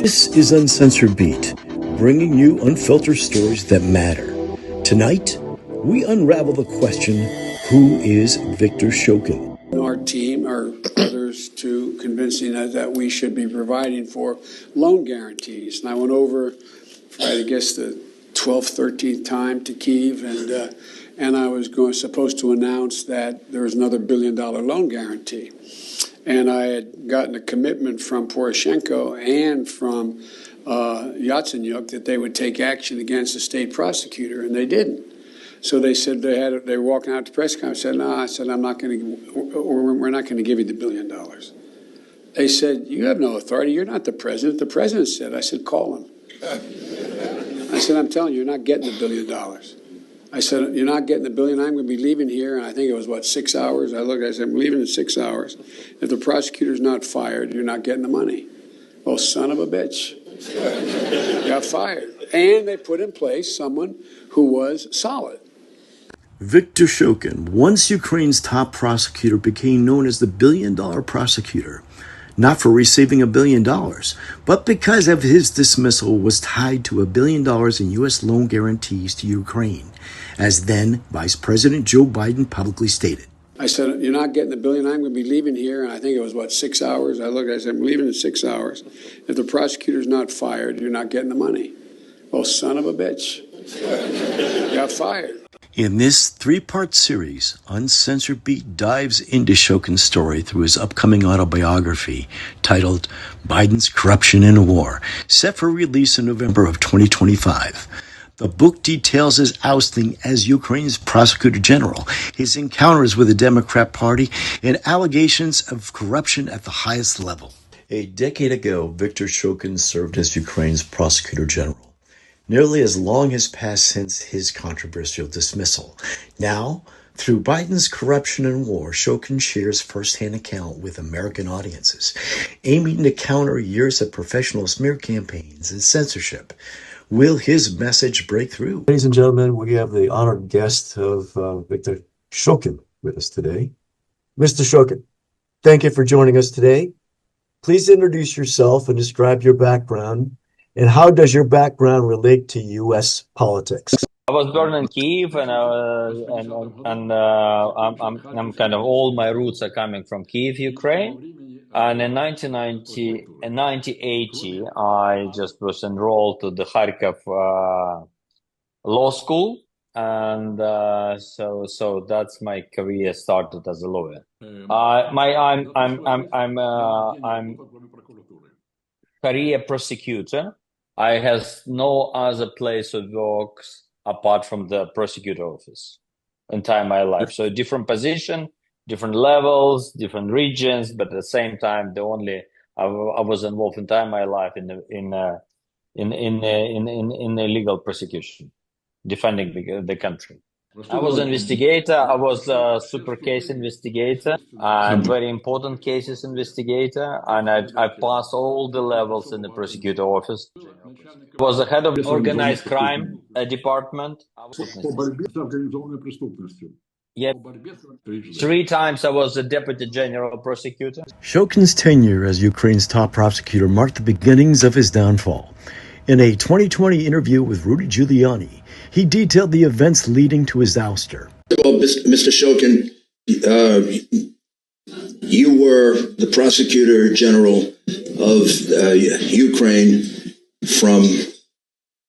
This is Uncensored Beat, bringing you unfiltered stories that matter. Tonight, we unravel the question, who is Viktor Shokin? Our team, or others, to convincing us that we should be providing for loan guarantees. And I went over, I guess, the 12th, 13th time to Kyiv, and I was supposed to announce that there was another $1 billion loan guarantee. And I had gotten a commitment from Poroshenko and from Yatsenyuk that they would take action against the state prosecutor, and they didn't. So they said they were walking out to press conference. I said, no, I said, we're not going to give you the $1 billion. They said, you have no authority. You're not the president. The president said. I said, call him. I said, I'm telling you, you're not getting the $1 billion. I said, you're not getting the $1 billion. I'm going to be leaving here. And I think it was, 6 hours? I said, I'm leaving in 6 hours. If the prosecutor's not fired, you're not getting the money. Well, son of a bitch. Got fired. And they put in place someone who was solid. Viktor Shokin, once Ukraine's top prosecutor, became known as the $1 billion prosecutor, not for receiving $1 billion, but because of his dismissal was tied to $1 billion in U.S. loan guarantees to Ukraine, as then Vice President Joe Biden publicly stated. I said, you're not getting the $1 billion. I'm going to be leaving here. And I think it was, 6 hours? I said, I'm leaving in 6 hours. If the prosecutor's not fired, you're not getting the money. Well, son of a bitch. Got fired. In this three-part series, Uncensored Beat dives into Shokin's story through his upcoming autobiography titled Biden's Corruption in War, set for release in November of 2025. The book details his ousting as Ukraine's prosecutor general, his encounters with the Democrat Party, and allegations of corruption at the highest level. A decade ago, Viktor Shokin served as Ukraine's prosecutor general. Nearly as long has passed since his controversial dismissal. Now, through Biden's corruption and war, Shokin shares firsthand account with American audiences, aiming to counter years of professional smear campaigns and censorship. Will his message break through? Ladies and gentlemen, we have the honored guest of Viktor Shokin with us today. Mr. Shokin, thank you for joining us today. Please introduce yourself and describe your background. And how does your background relate to U.S. politics? I was born in Kyiv, and I'm kind of all my roots are coming from Kyiv, Ukraine. And in 1980, I just was enrolled to the Kharkiv law school, and so that's my career started as a lawyer. I'm career prosecutor. I has no other place of work apart from the prosecutor office entire my life. So different position, different levels, different regions, but at the same time, I was involved entire my life in the legal prosecution, defending the country. I was an investigator. I was a super case investigator and very important cases investigator. And I passed all the levels in the prosecutor office. I was the head of organized crime department. Yeah. 3 times I was the deputy general prosecutor. Shokin's tenure as Ukraine's top prosecutor marked the beginnings of his downfall. In a 2020 interview with Rudy Giuliani, he detailed the events leading to his ouster. Well, Mr. Shokin, you were the prosecutor general of Ukraine from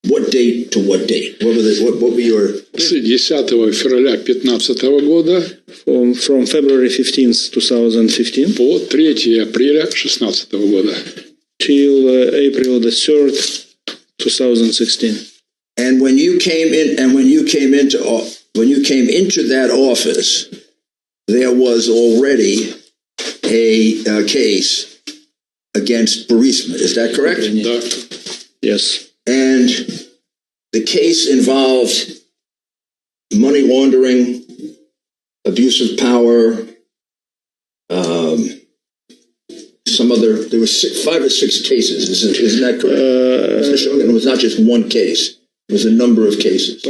what date to what date? What were your... С 10 февраля 2015 года from February 15th, 2015 по 3 апреля 2016 года till April the 3rd, 2016. And when you came into that office, there was already a case against Burisma. Is that correct? Да. Yes. And the case involved money laundering, abuse of power, there were 5 or 6 cases. Isn't that correct? Mr. Shokin, it was not just one case. It was a number of cases.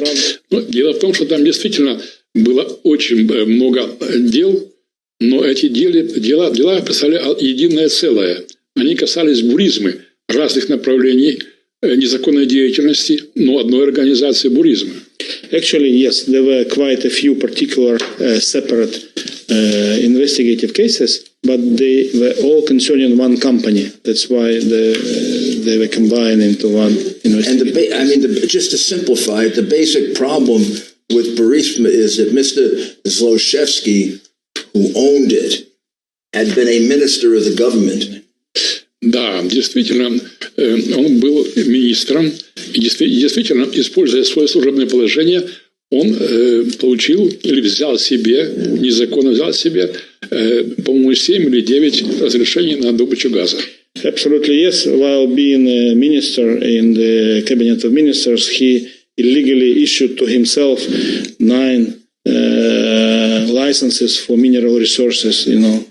Дело в том, что там действительно было очень много дел, но эти дела представляли единое целое. Они касались Буризмы. разных направлений незаконной деятельности, но одной организации Burisma. Actually, yes, there were quite a few particular separate investigative cases, but they were all concerning one company. That's why they were combined into one investigation. And just to simplify it, the basic problem with Burisma is that Mr. Zlochevsky, who owned it, had been a minister of the government. Да, действительно, он был министром, и действительно, используя свое служебное положение, он получил или незаконно взял себе, по-моему, 7 или 9 разрешений на добычу газа. Absolutely, yes. While being a minister in the cabinet of ministers, he illegally issued to himself 9 licenses for mineral resources,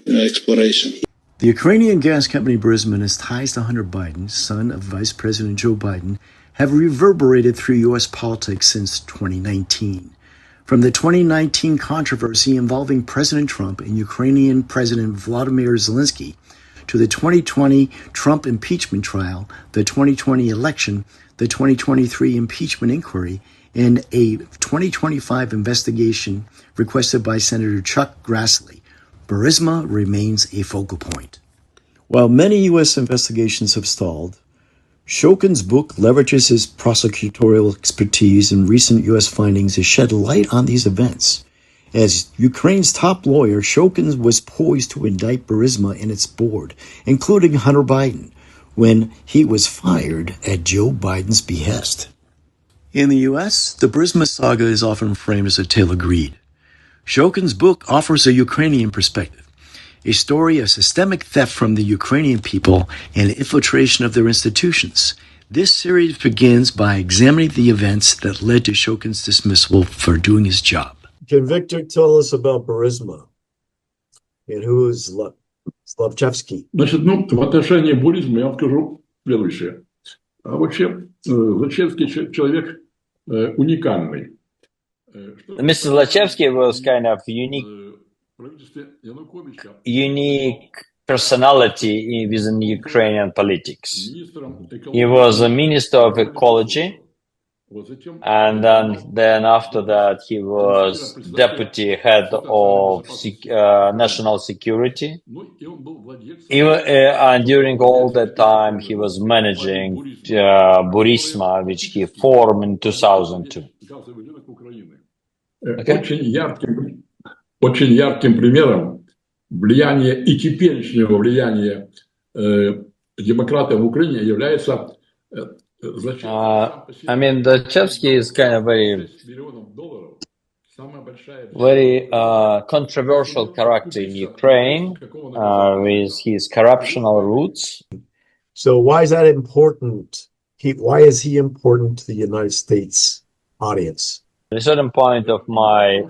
exploration. The Ukrainian gas company Burisma and its ties to Hunter Biden, son of Vice President Joe Biden, have reverberated through U.S. politics since 2019. From the 2019 controversy involving President Trump and Ukrainian President Vladimir Zelensky, to the 2020 Trump impeachment trial, the 2020 election, the 2023 impeachment inquiry, and a 2025 investigation requested by Senator Chuck Grassley, Burisma remains a focal point. While many U.S. investigations have stalled, Shokin's book leverages his prosecutorial expertise and recent U.S. findings to shed light on these events. As Ukraine's top lawyer, Shokin was poised to indict Burisma and its board, including Hunter Biden, when he was fired at Joe Biden's behest. In the U.S., the Burisma saga is often framed as a tale of greed. Shokin's book offers a Ukrainian perspective, a story of systemic theft from the Ukrainian people and infiltration of their institutions. This series begins by examining the events that led to Shokin's dismissal for doing his job. Can Victor tell us about Burisma and who is Zlochevsky? Значит, в отношении Буризма я вам скажу следующее. Вообще, Злочевский человек уникальный. Mr. Zlochevsky was kind of unique personality within Ukrainian politics. He was a minister of ecology, and then after that he was deputy head of national security. And during all that time he was managing Burisma, which he formed in 2002. Okay. Очень ярким примером влияния и теперешнего влияния демократов в Украине является Zlochevsky is kind of very controversial character in Ukraine with his corruptional roots. So why is that important? Why is he important to the United States audience? At a certain point of my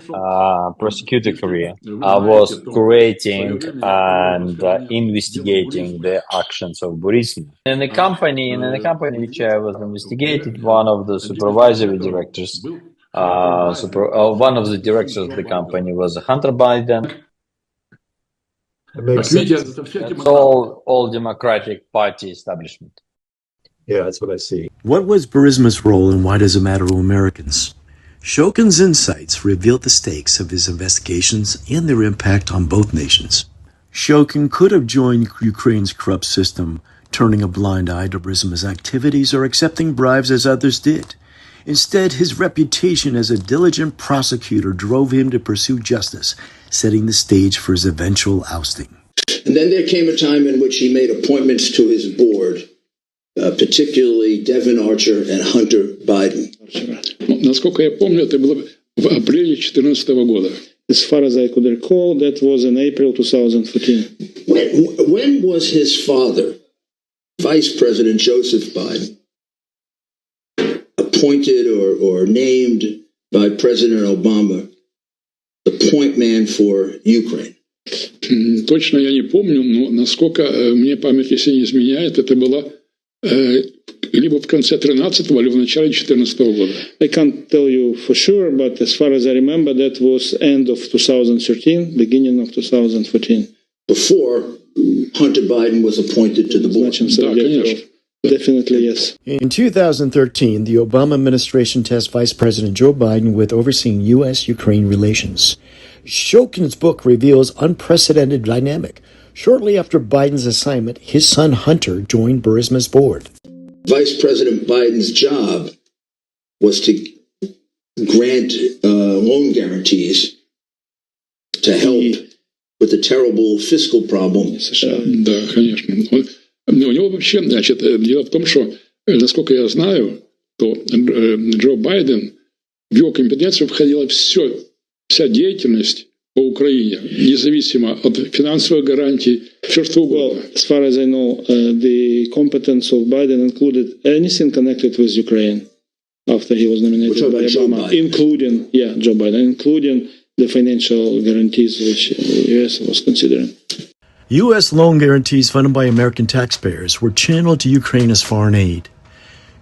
prosecutor career, I was curating and investigating the actions of Burisma. In the company which I was investigated, one of the supervisory directors, one of the directors of the company was Hunter Biden. It's all Democratic Party establishment. Yeah, that's what I see. What was Burisma's role and why does it matter to Americans? Shokin's insights revealed the stakes of his investigations and their impact on both nations. Shokin could have joined Ukraine's corrupt system, turning a blind eye to Burisma's activities or accepting bribes as others did. Instead, his reputation as a diligent prosecutor drove him to pursue justice, setting the stage for his eventual ousting. And then there came a time in which he made appointments to his board, particularly Devin Archer and Hunter Biden. Насколько я помню, это было в апреле 2014 года. As far as I could recall, that was in April 2014. When was his father, Vice President Joseph Biden, appointed or named by President Obama the point man for Ukraine? Точно я не помню, но насколько мне память, если не изменяет, это было либо в конце 13-го, либо в начале 14-го года. I can't tell you for sure, but as far as I remember, that was end of 2013, beginning of 2014. Before Hunter Biden was appointed to the board. Да, конечно. Definitely, yes. In 2013, the Obama administration tasked Vice President Joe Biden with overseeing U.S.-Ukraine relations. Shokin's book reveals unprecedented dynamic. Shortly after Biden's assignment, his son Hunter joined Burisma's board. Vice President Biden's job was to grant loan guarantees to help with the terrible fiscal problem. Да, конечно. У него вообще, значит, дело в том, что, насколько я знаю, то Джо Байден, в его компетенцию входила вся деятельность по Украине, независимо от финансовых гарантий, все что угодно. As far as I know, the competence of Biden included anything connected with Ukraine after he was nominated by Obama, including Joe Biden, including the financial guarantees which the U.S. was considering. U.S. loan guarantees funded by American taxpayers were channeled to Ukraine as foreign aid.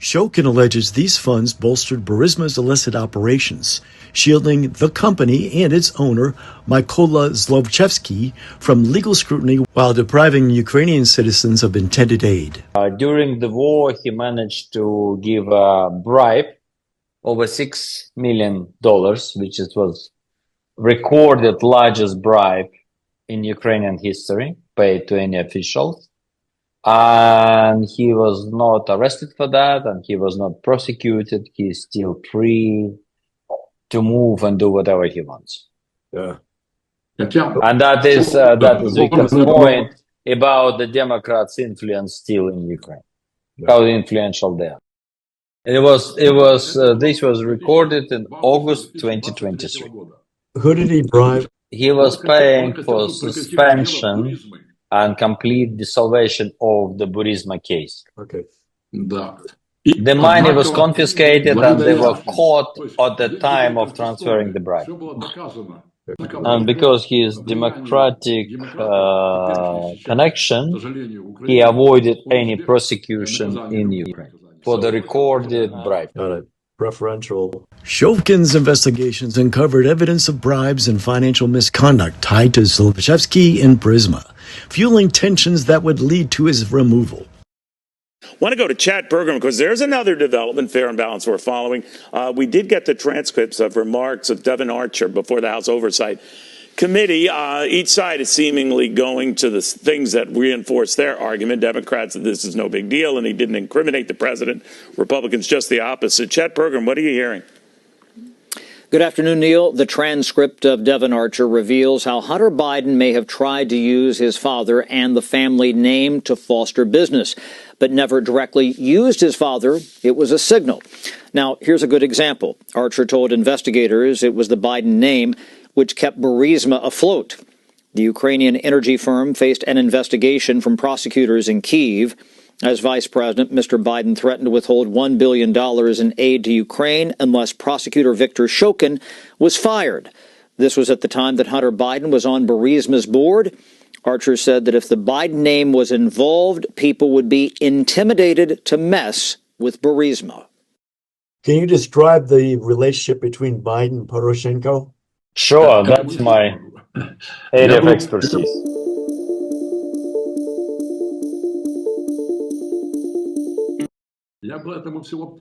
Shokin alleges these funds bolstered Burisma's illicit operations, shielding the company and its owner, Mykola Zlochevsky, from legal scrutiny while depriving Ukrainian citizens of intended aid. During the war, he managed to give a bribe over $6 million, which was recorded largest bribe in Ukrainian history, paid to any officials. And he was not arrested for that, and he was not prosecuted. He's still free to move and do whatever he wants. Yeah. And that is Viktor's point about the Democrats' influence still in Ukraine, how influential they are. This was recorded in August 2023. Who did he bribe? He was paying for suspension and complete dissolution of the Burisma case. Okay. The money was confiscated and they were caught at the time of transferring the bribe. And because his democratic connection, he avoided any prosecution in Ukraine for the recorded bribe. Got it. Preferential. Shokin's investigations uncovered evidence of bribes and financial misconduct tied to Zlochevsky and Burisma, fueling tensions that would lead to his removal. Want to go to chat program because there's another development, fair and balanced, we're following. We did get the transcripts of remarks of Devin Archer before the House Oversight Committee. Each side is seemingly going to the things that reinforce their argument. Democrats that this is no big deal and he didn't incriminate the president. Republicans just the opposite. Chat program, what are you hearing? Good afternoon, Neil. The transcript of Devin Archer reveals how Hunter Biden may have tried to use his father and the family name to foster business, but never directly used his father. It was a signal. Now, here's a good example. Archer told investigators it was the Biden name which kept Burisma afloat. The Ukrainian energy firm faced an investigation from prosecutors in Kyiv. As vice president, Mr. Biden threatened to withhold $1 billion in aid to Ukraine unless prosecutor Viktor Shokin was fired. This was at the time that Hunter Biden was on Burisma's board. Archer said that if the Biden name was involved, people would be intimidated to mess with Burisma. Can you describe the relationship between Biden and Poroshenko? Sure, that's my area of expertise.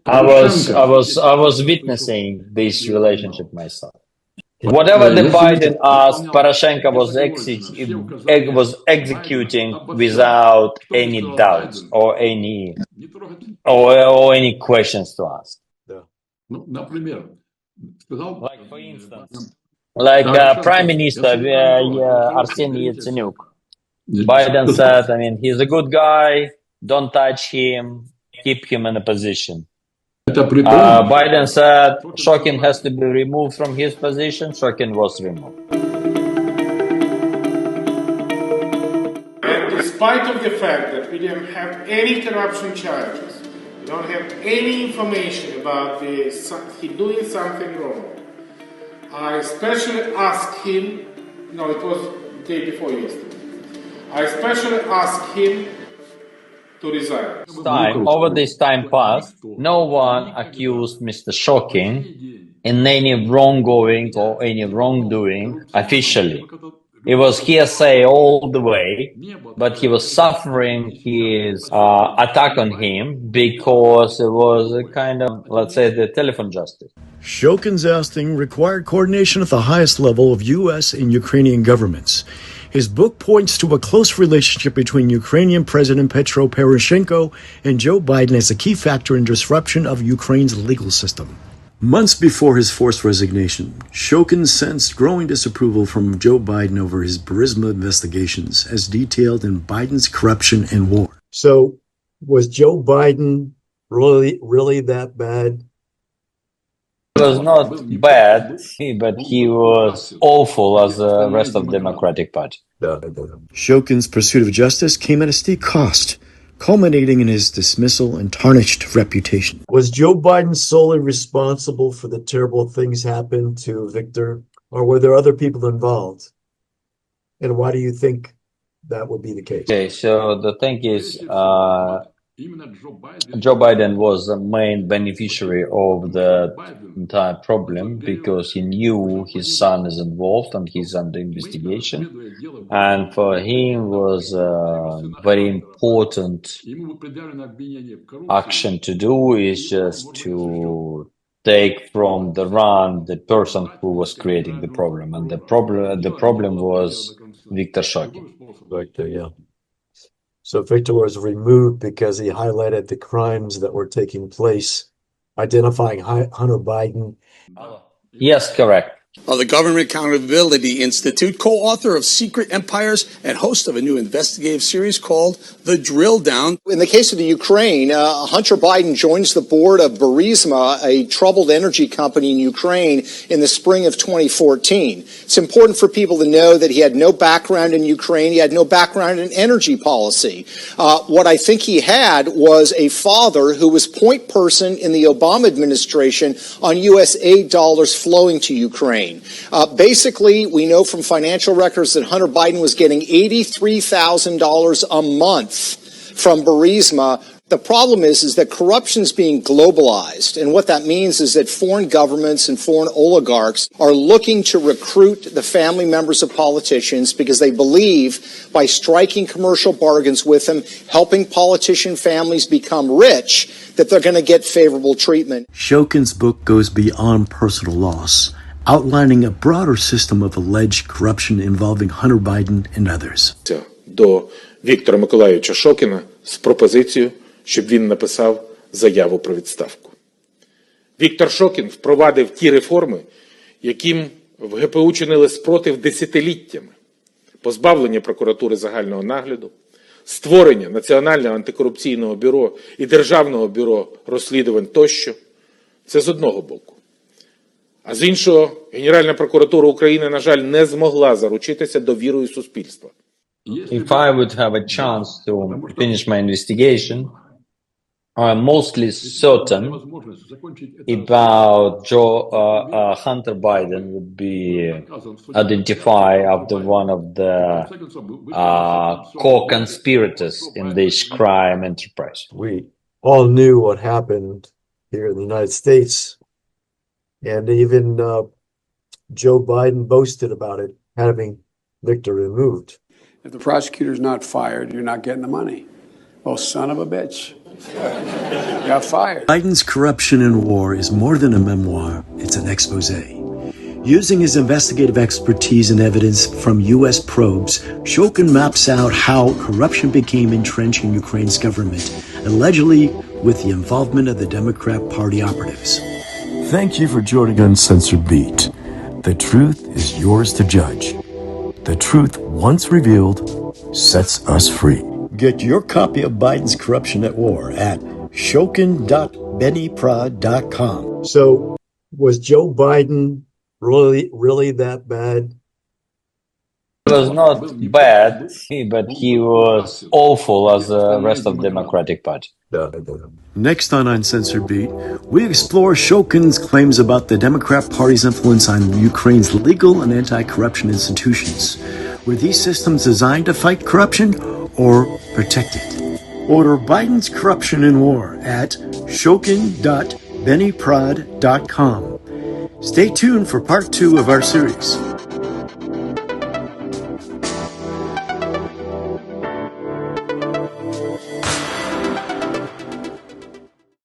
I was witnessing this relationship myself. Whatever the Biden asked, Poroshenko was executing without any doubts or any questions to ask. Like for instance, Prime Minister Arseniy Yatsenyuk. Biden said, he's a good guy, don't touch him, keep him in a position. Biden said Shokin has to be removed from his position. Shokin was removed. And despite of the fact that we didn't have any corruption charges, we don't have any information about he doing something wrong, I especially asked him, it was the day before yesterday, I especially asked him to resign. Over this time past, no one accused Mr. Shokin in any wronggoing or any wrongdoing officially. It was hearsay all the way, but he was suffering his attack on him because it was a kind of, let's say, the telephone justice. Shokin's ousting required coordination at the highest level of U.S. and Ukrainian governments. His book points to a close relationship between Ukrainian President Petro Poroshenko and Joe Biden as a key factor in disruption of Ukraine's legal system. Months before his forced resignation, Shokin sensed growing disapproval from Joe Biden over his Burisma investigations, as detailed in Biden's Corruption and War. So, was Joe Biden really that bad? He was not bad, but he was awful as the rest of the Democratic Party. Shokin's pursuit of justice came at a steep cost, culminating in his dismissal and tarnished reputation. Was Joe Biden solely responsible for the terrible things happened to Viktor, or were there other people involved? And why do you think that would be the case? Okay, so the thing is, Joe Biden was the main beneficiary of the entire problem because he knew his son is involved and he's under investigation. And for him was a very important action to do is just to take from the run the person who was creating the problem. And the problem was Viktor Shokin. Victor, yeah. So Victor was removed because he highlighted the crimes that were taking place, identifying Hunter Biden. Yes, correct. Of the Government Accountability Institute, co-author of Secret Empires and host of a new investigative series called The Drill Down. In the case of the Ukraine, Hunter Biden joins the board of Burisma, a troubled energy company in Ukraine, in the spring of 2014. It's important for people to know that he had no background in Ukraine. He had no background in energy policy. What I think he had was a father who was point person in the Obama administration on U.S. aid dollars flowing to Ukraine. Basically, we know from financial records that Hunter Biden was getting $83,000 a month from Burisma. The problem is that corruption is being globalized. And what that means is that foreign governments and foreign oligarchs are looking to recruit the family members of politicians because they believe by striking commercial bargains with them, helping politician families become rich, that they're going to get favorable treatment. Shokin's book goes beyond personal loss, outlining a broader system of alleged corruption involving Hunter Biden and others. До Віктора Миколайовича Шокіна з пропозицією, щоб він написав заяву про відставку. Віктор Шокін впровадив ті реформи, яким в ГПУ чинили спротив десятиліттями. Позбавлення прокуратури загального нагляду, створення Національного антикорупційного бюро і Державного бюро розслідувань тощо. Це з одного боку. А з іншого, Генеральна прокуратура України, на жаль, не змогла заручитися довірою суспільства. If I would have a chance to finish my investigation, I'm mostly certain about Hunter Biden would be identified as one of the co-conspirators in this crime enterprise. We all knew what happened here in the United States. And even Joe Biden boasted about it, having Viktor removed. If the prosecutor's not fired, you're not getting the money. Oh, son of a bitch. Got fired. Biden's Corruption and War is more than a memoir, it's an expose. Using his investigative expertise and evidence from U.S. probes, Shokin maps out how corruption became entrenched in Ukraine's government, allegedly with the involvement of the Democrat Party operatives. Thank you for joining Uncensored Beat. The truth is yours to judge. The truth, once revealed, sets us free. Get your copy of Biden's Corruption at War at shokin.bennyprod.com. So, was Joe Biden really that bad? He was not bad, but he was awful as the rest of the Democratic Party. Next on Uncensored Beat, we explore Shokin's claims about the Democrat Party's influence on Ukraine's legal and anti-corruption institutions. Were these systems designed to fight corruption or protect it? Order Biden's Corruption and War at shokin.bennyprod.com. Stay tuned for part 2 of our series.